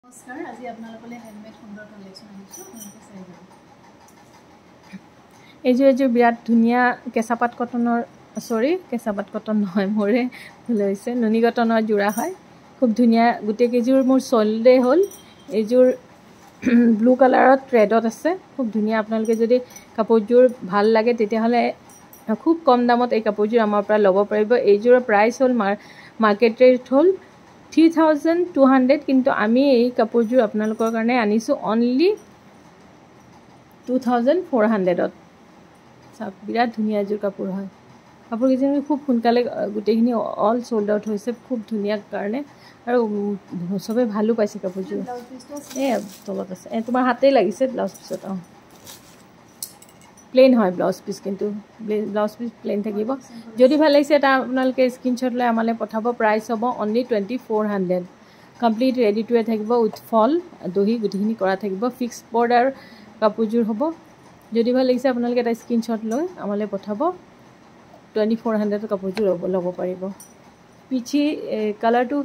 নমস্কাৰ আজি আপোনালোকলৈ হেণ্ডমেড সুন্দৰ কালেকশ্যন আনিছোঁ আপোনালোকে চাই যাব এইযোৰ বিৰাট ধুনীয়া কেঁচাপাত কটনৰ কেঁচাপাত কটন নহয় মোৰে ভুল হৈছে নুনি কটনৰ যোৰা হয় খুব ধুনীয়া গোটেই কেইযোৰ মোৰ চল্ডে হ'ল এইযোৰ ব্লু কালাৰত ৰেডত আছে খুব ধুনীয়া আপোনালোকে যদি কাপোৰযোৰ ভাল লাগে তেতিয়াহ'লে খুব কম দামত এই কাপোৰযোৰ আমাৰ পৰা ল'ব পাৰিব এইযোৰৰ প্ৰাইচ হ'ল মাৰ্কেট ৰেট হ'ল 3200 কিন্তু আমি এই কাপোৰযোৰ আপোনালোকৰ কাৰণে আনিছোঁ অনলি 2400ত চাওক বিৰাট ধুনীয়া এযোৰ কাপোৰ হয় কাপোৰকেইযোৰ খুব সোনকালে গোটেইখিনি অল সোল্ড আউট হৈছে খুব ধুনীয়া কাৰণে আৰু সবে ভালো পাইছে কাপোৰযোৰ এই তলত আছে তোমাৰ হাতেই লাগিছে ব্লাউজ পিছত প্লেন হয় ব্লাউজ পিচ কিন্তু ব্লাউজ পিচ প্লেন থাকিব যদি ভাল লাগিছে এটা আপোনালোকে স্ক্ৰীনশ্বট লৈ আমালৈ পঠাব প্ৰাইচ হ'ব অনলি 2400 কমপ্লিট ৰেডি টু থাকিব উইথ ফল দহি গোটেইখিনি কৰা থাকিব ফিক্স বৰ্ডাৰ কাপোৰযোৰ হ'ব যদি ভাল লাগিছে আপোনালোকে এটা স্ক্ৰীনশ্বট লৈ আমালৈ পঠাব 2400 কাপোৰযোৰ ল'ব পাৰিব পিছি কালাৰটো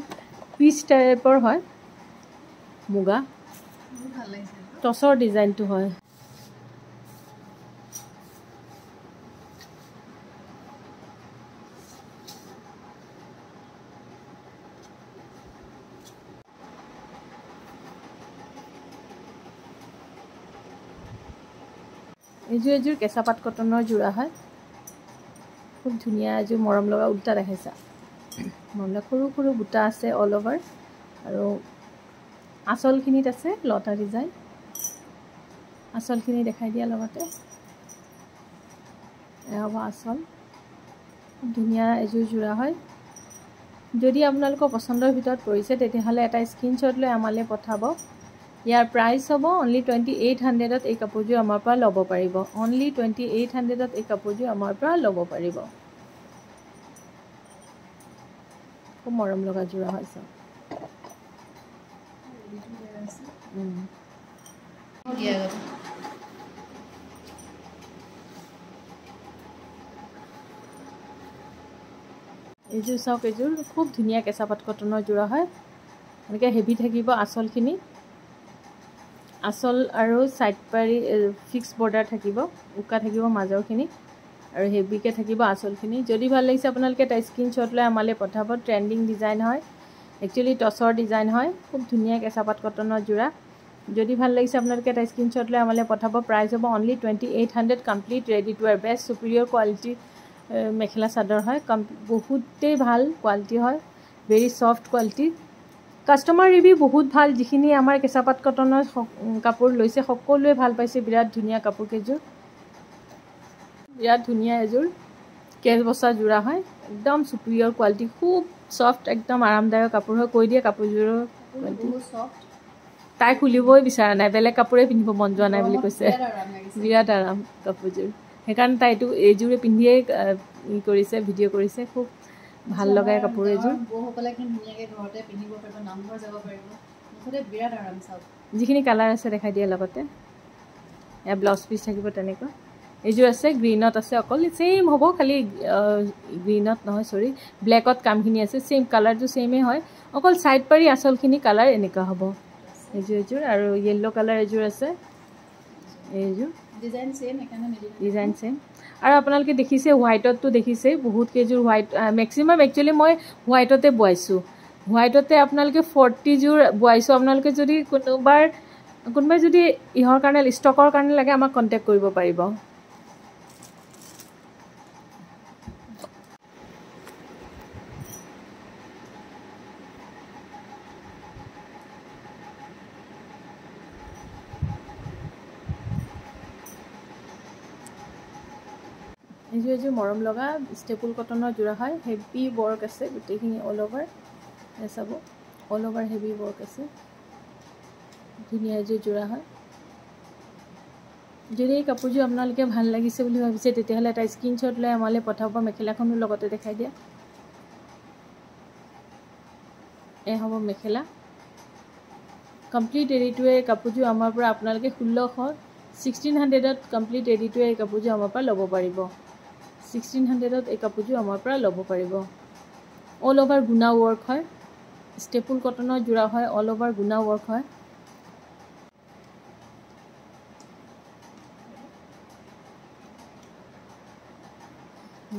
পিচ টাইপৰ হয় মুগা ভাল লাগিছে টছৰ ডিজাইনটো হয় এইযোৰ কেঁচাপাত কটনৰ যোৰা হয় খুব ধুনীয়া এযোৰ মৰম লগা উল্টা দেখাইছা মৰম সৰু সৰু বুটা আছে অল অভাৰ আৰু আঁচলখিনিত আছে লতা ডিজাইন আঁচলখিনি দেখাই দিয়া লগতে হ'ব আঁচল খুব ধুনীয়া এযোৰ যোৰা হয় যদি আপোনালোকৰ পচন্দৰ ভিতৰত পৰিছে তেতিয়াহ'লে এটা স্ক্ৰীনশ্বট লৈ আমালৈ পঠাব ইয়াৰ প্ৰাইচ হ'ব অনলি 2800ত এই কাপোৰযোৰ আমাৰ পৰা ল'ব পাৰিব অনলি 2800ত এই কাপোৰযোৰ আমাৰ পৰা ল'ব পাৰিব খুব মৰম লগা যোৰা হয় চাওক এইযোৰ চাওক এইযোৰ খুব ধুনীয়া কেঁচাপাত কটনৰ যোৰা হয় এনেকৈ হেভি থাকিব আঁচলখিনি আঁচল আৰু সাইড পাৰি ফিক্স বৰ্ডাৰ থাকিব উকা থাকিব মাজৰখিনি আৰু হেভিকে থাকিব আঁচলখিনি যদি ভাল লাগিছে আপোনালোকে এটা স্ক্ৰীনশ্বট লৈ আমালৈ পঠাব ট্ৰেণ্ডিং ডিজাইন হয় একচুৱেলি টছৰ ডিজাইন হয় খুব ধুনীয়া কেঁচাপাত কটনৰ যোৰা যদি ভাল লাগিছে আপোনালোকে এটা স্ক্ৰীনশ্বট লৈ আমালৈ পঠাব প্ৰাইচ হ'ব only 2800 complete ready to wear best superior quality mekhela chador হয় বহুতেই ভাল কোৱালিটি হয় very soft quality customer review বহুত ভাল যিখিনি আমাৰ কেঁচাপাত কটনৰ কাপোৰ লৈছে সকলোৱে ভাল পাইছে বিৰাট ধুনীয়া কাপোৰ কেইযোৰ বিৰাট ধুনীয়া এযোৰ কেছ বচা যোৰা হয় একদম সুপিৰিয়ৰ কোৱালিটি খুব ছফ্ট একদম আৰামদায়ক কাপোৰ হয় কৈ দিয়ে কাপোৰযোৰৰ তাই খুলিবই বিচৰা নাই বেলেগ কাপোৰে পিন্ধিব মন যোৱা নাই বুলি কৈছে বিৰাট আৰাম কাপোৰযোৰ সেইকাৰণে তাই এইযোৰে পিন্ধিয়ে কৰিছে ভিডিঅ' কৰিছে খুব ভাল লগাই কাপোৰ এযোৰ যিখিনি কালাৰ আছে দেখাই দিয়ে লগতে এয়া ব্লাউজ পিচ থাকিব তেনেকুৱা এইযোৰ আছে গ্ৰীণত আছে অকল সেম হ'ব খালি গ্ৰীণত নহয় সৰি ব্লেকত কামখিনি আছে সেম কালাৰটো সেমে হয় অকল সাইড পাৰি আঁচলখিনি কালাৰ এনেকুৱা হ'ব এইযোৰ আৰু য়েল্লো কালাৰ এযোৰ আছে এইযোৰ ডিজাইন সেম আৰু আপোনালোকে দেখিছে হোৱাইটতো দেখিছে বহুত কেইযোৰ হোৱাইট মেক্সিমাম একচুৱেলি মই হোৱাইটতে বোৱাইছোঁ হোৱাইটতে আপোনালোকে 40 যোৰ বোৱাইছোঁ আপোনালোকে যদি কোনোবাই যদি ইহৰ কাৰণে ষ্টকৰ কাৰণে লাগে আমাক কণ্টেক্ট কৰিব পাৰিব এইযোৰ মৰম লগা ষ্টেপুল কটনৰ যোৰা হয় হেভি ৱৰ্ক আছে গোটেইখিনি অল অভাৰ চাব অল অভাৰ হেভি ৱৰ্ক আছে ধুনীয়া এযোৰ যোৰা হয় যদি এই কাপোৰযোৰ আপোনালোকে ভাল লাগিছে বুলি ভাবিছে তেতিয়াহ'লে এটা স্ক্ৰীনশ্বট লৈ আমালৈ পঠাব মেখেলাখনো লগতে দেখাই দিয়া এই হ'ব মেখেলা কমপ্লিট ৰেডি কাপোৰযোৰ আমাৰ পৰা আপোনালোকে 1600ত কমপ্লিট ৰেডি টু এই কাপোৰযোৰ আমাৰ পৰা ল'ব পাৰিব 1600ত এই কাপোৰযোৰ আমাৰ পৰা ল'ব পাৰিব অল অভাৰ গুণা ৱৰ্ক হয় ষ্টেপুল কটনৰ যোৰা হয়, অল অভাৰ গুণা ৱৰ্ক হয়।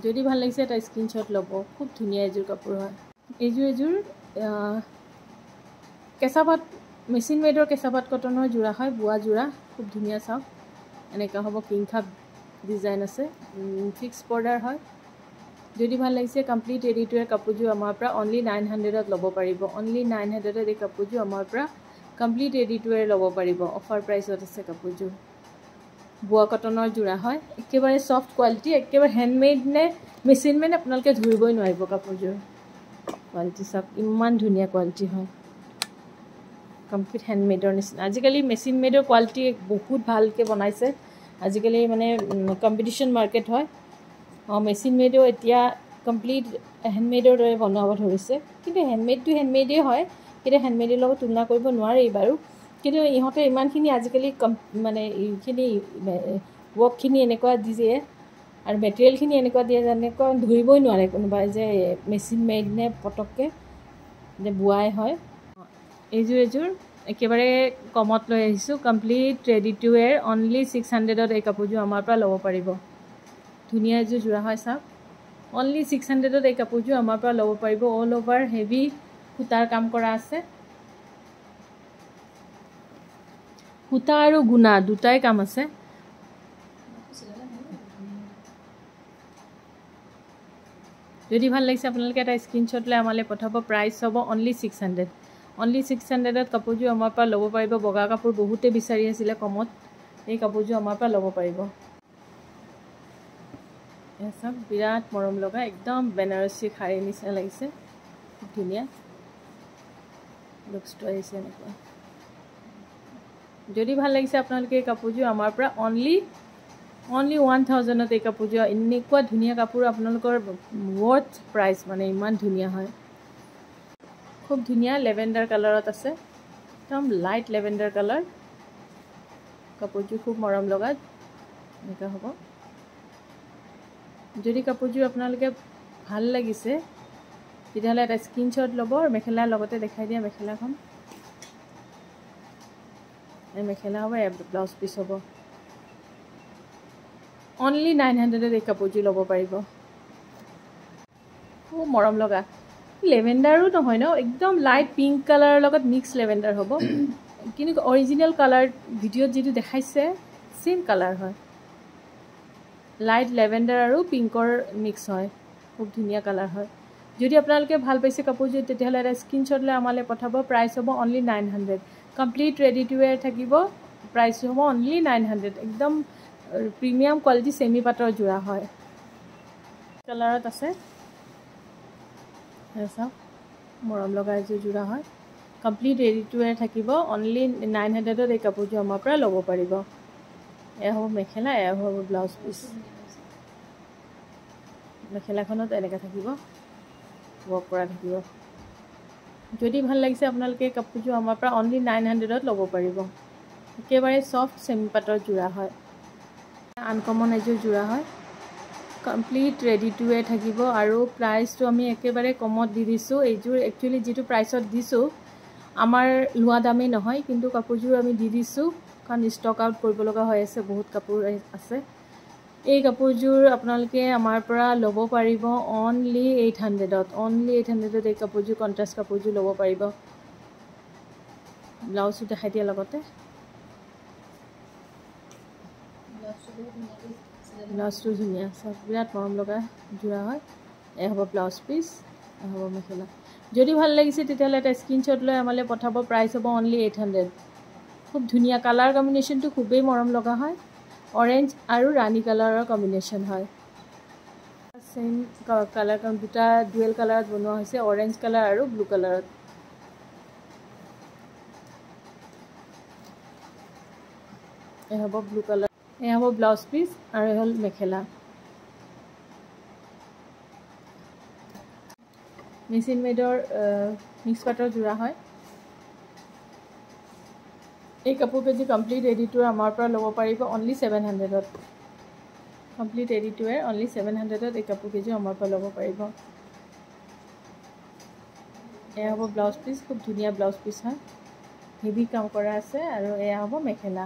যদি ভাল লাগিছে এটা স্ক্ৰীনশ্বট ল'ব। খুব ধুনীয়া এযোৰ কাপোৰ হয়। এযোৰ কেঁচা পাট মেচিন মেডৰ কেঁচা পাট কটনৰ যোৰা হয়, বোৱা যোৰা। খুব ধুনীয়া চাওক, এনেকুৱা হ'ব। কিংখাপ ডিজাইন আছে, ফিক্স বৰ্ডাৰ হয়। যদি ভাল লাগিছে কমপ্লিট ৰেডি টু ৱেৰ কাপোৰযোৰ আমাৰ পৰা অনলি 900ত ল'ব পাৰিব। অনলি 900ত এই কাপোৰযোৰ আমাৰ পৰা কমপ্লিট ৰেডি টু ৱেৰ ল'ব পাৰিব। অফাৰ প্ৰাইচত আছে কাপোৰযোৰ। বোৱা কটনৰ যোৰা হয়, একেবাৰে ছফ্ট কোৱালিটি, একেবাৰে হেণ্ডমেড নে মেচিন মেড আপোনালোকে ধৰিবই নোৱাৰিব কাপোৰযোৰ। কোৱালিটি চাওক, ইমান ধুনীয়া কোৱালিটি হয়, কমপ্লিট হেণ্ডমেডৰ নিচিনা। আজিকালি মেচিন মেডৰ কোৱালিটি বহুত ভালকৈ বনাইছে। আজিকালি মানে কম্পিটিশ্যন মাৰ্কেট হয়। মেচিন মেডো এতিয়া কমপ্লিট হেণ্ডমেডৰ দৰে বনাব ধৰিছে, কিন্তু হেণ্ডমেডটো হেণ্ডমেডেই হয়, কিন্তু হেণ্ডমেডৰ লগত তুলনা কৰিব নোৱাৰি বাৰু। কিন্তু ইহঁতে ইমানখিনি আজিকালি মানে এইখিনি ৱৰ্কখিনি এনেকুৱা দিয়ে আৰু মেটেৰিয়েলখিনি এনেকুৱা দিয়ে যেনেকুৱা ধৰিবই নোৱাৰে কোনোবাই যে মেচিন মেড নে পটককৈ যে বোৱাই হয়। এইযোৰ একেবাৰে কমত লৈ আহিছোঁ, complete ready to wear only 600ত এই কাপোৰযোৰ আমাৰ পৰা ল'ব পাৰিব। ধুনীয়া এযোৰ যোৰা হয় চাওক, অনলি 600ত এই কাপোৰযোৰ আমাৰ পৰা ল'ব পাৰিব। অল অভাৰ হেভি সূতাৰ কাম কৰা আছে, সূতা আৰু গুণা দুটাই কাম আছে। যদি ভাল লাগিছে আপোনালোকে এটা স্ক্ৰীনশ্বট লৈ আমালৈ পঠাব। প্ৰাইচ হ'ব অনলি 600। অনলি 600ত কাপোৰযোৰ আমাৰ পৰা ল'ব পাৰিব। বগা কাপোৰ বহুতে বিচাৰি আছিলে কমত, এই কাপোৰযোৰ আমাৰ পৰা ল'ব পাৰিব। চাওক, বিৰাট মৰম লগা, একদম বেনাৰসী শাড়ী নিচিনা লাগিছে, খুব ধুনীয়া লুকছটো আহিছে এনেকুৱা। যদি ভাল লাগিছে আপোনালোকে এই কাপোৰযোৰ আমাৰ পৰা অনলি 1000ত এই কাপোৰযোৰ। এনেকুৱা ধুনীয়া কাপোৰ আপোনালোকৰ ৱৰ্থ প্ৰাইচ, মানে ইমান ধুনীয়া হয়। খুব ধুনীয়া লেভেণ্ডাৰ কালাৰত আছে, একদম লাইট লেভেণ্ডাৰ কালাৰ। কাপোৰযোৰ খুব মৰম লগা এনেকুৱা হ'ব। যদি কাপোৰযোৰ আপোনালোকে ভাল লাগিছে তেতিয়াহ'লে এটা স্ক্ৰীনশ্বট ল'ব আৰু মেখেলাৰ লগতে দেখাই দিয়া মেখেলাখন। এই মেখেলা হ'ব, ব্লাউজ পিচ হ'ব। অনলি 900ত এই কাপোৰযোৰ ল'ব পাৰিব। খুব মৰম লগা, লেভেণ্ডাৰো নহয় ন, একদম লাইট পিংক কালাৰৰ লগত মিক্স লেভেণ্ডাৰ হ'ব, কিন্তু অৰিজিনেল কালাৰ ভিডিঅ'ত যিটো দেখাইছে ছেইম কালাৰ হয়। লাইট লেভেণ্ডাৰ আৰু পিংকৰ মিক্স হয়, খুব ধুনীয়া কালাৰ হয়। যদি আপোনালোকে ভাল পাইছে কাপোৰযোৰ তেতিয়াহ'লে এটা স্ক্ৰীনশ্বট লৈ আমালৈ পঠাব। প্ৰাইচ হ'ব অনলি 900। কমপ্লিট ৰেডি টু ৱেৰ থাকিব, প্ৰাইচ হ'ব অনলি 900। একদম প্ৰিমিয়াম কোৱালিটি ছেমি পাটৰ যোৰা হয়, কালাৰত আছে। চাওক, মৰম লগা এযোৰ যোৰা হয়, কমপ্লিট ৰেডি টু ৱেৰ থাকিব। অনলি 900ত এই কাপোৰযোৰ আমাৰ পৰা ল'ব পাৰিব। এয়া হ'ব মেখেলা, এয়া হ'ব ব্লাউজ পিচ। মেখেলাখনত এনেকৈ থাকিব, ৱৰ্ক কৰা থাকিব। যদি ভাল লাগিছে আপোনালোকে কাপোৰযোৰ আমাৰ পৰা অনলি 900ত ল'ব পাৰিব। একেবাৰে ছফ্ট ছেমি পাটৰ যোৰা হয়, আনকমন এযোৰ যোৰা হয়, কমপ্লিট ৰেডি টু ৱেৰ থাকিব। আৰু প্ৰাইচটো আমি একেবাৰে কমত দি দিছোঁ। এইযোৰ একচুৱেলি যিটো প্ৰাইচত দিছোঁ আমাৰ লোৱা দামেই নহয়, কিন্তু কাপোৰযোৰ আমি দি দিছোঁ কাৰণ ষ্টক আউট কৰিব লগা হৈ আছে, বহুত কাপোৰ আছে। এই কাপোৰযোৰ আপোনালোকে আমাৰ পৰা ল'ব পাৰিব অনলি 800ত। অনলি 800ত এই কাপোৰযোৰ, কণ্ট্ৰাষ্ট কাপোৰযোৰ ল'ব পাৰিব। ব্লাউজটো দেখাই দিয়া লগতে, ব্লাউজটো ধুনীয়া, চব বিৰাট মৰম লগা যোৰা হয়। এয়া হ'ব ব্লাউজ পিচ, এয়া হ'ব মেখেলা। যদি ভাল লাগিছে তেতিয়াহ'লে এটা স্ক্ৰীনশ্বট লৈ আমালৈ পঠাব। প্ৰাইচ হ'ব অনলি 800। খুব ধুনীয়া, কালাৰ কম্বিনেশ্যনটো খুবেই মৰম লগা হয়। অৰেঞ্জ আৰু ৰাণী কালাৰৰ কম্বিনেশ্যন হয়। ছেইম কালাৰ, দুটা ডুৱেল কালাৰত বনোৱা হৈছে, অৰেঞ্জ কালাৰ আৰু ব্লু কালাৰত। এয়া হ'ব ব্লু কালাৰ, এয়া হ'ব ব্লাউজ পিচ আৰু এয়া হ'ল মেখেলা। মেচিন মেডৰ মিক্স পাটৰ যোৰা হয়। এই কাপোৰ কেইযোৰ কমপ্লিট ৰেডি টু ৱেৰ আমাৰ পৰা ল'ব পাৰিব অনলি 700ত। Complete ready to wear only 700ত এই কাপোৰ কেইযোৰ আমাৰ পৰা ল'ব পাৰিব। এয়া হ'ব ব্লাউজ পিচ, খুব ধুনীয়া ব্লাউজ পিচ হয়, হেভি কাম কৰা আছে। আৰু এয়া হ'ব মেখেলা,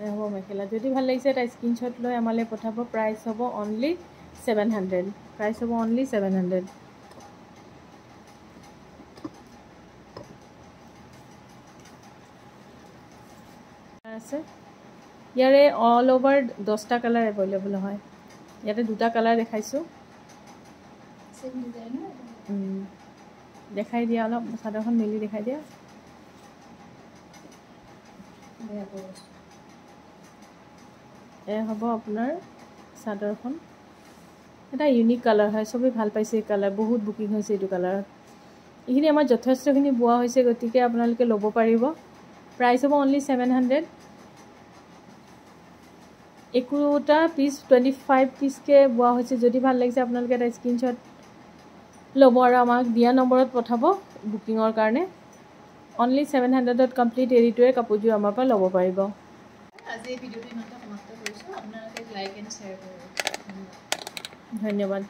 এয়া হ'ব মেখেলা। যদি ভাল লাগিছে এটা স্ক্ৰীনশ্বট লৈ আমালৈ পঠাব। প্ৰাইচ হ'ব অনলি 700, প্ৰাইচ হ'ব অনলি 700। আছে ইয়াৰে অল অভাৰ 10টা কালাৰ এভেইলেবল হয়। ইয়াতে 2টা কালাৰ দেখাইছোঁ। দেখাই দিয়া অলপ, চাদৰখন মেলি দেখাই দিয়া। এয়া হ'ব আপোনাৰ চাদৰখন, এটা ইউনিক কালাৰ হয়, চবেই ভাল পাইছে এই কালাৰ, বহুত বুকিং হৈছে এইটো কালাৰত। এইখিনি আমাৰ যথেষ্টখিনি বোৱা হৈছে, গতিকে আপোনালোকে ল'ব পাৰিব। প্ৰাইচ হ'ব অনলি 700। একোটা পিচ 25 পিচকৈ বোৱা হৈছে। যদি ভাল লাগিছে আপোনালোকে এটা স্ক্ৰীনশ্বট ল'ব আৰু আমাক দিয়া নম্বৰত পঠাব বুকিঙৰ কাৰণে। অনলি 700ত কমপ্লিট এৰিটোৱে কাপোৰযোৰ আমাৰ পৰা ল'ব পাৰিব। আজি এই ভিডিঅ'টো ইমানতে সমাপ্ত কৰিছোঁ। আপোনালোকে লাইক এণ্ড শ্বেয়াৰ কৰিব। ধন্যবাদ।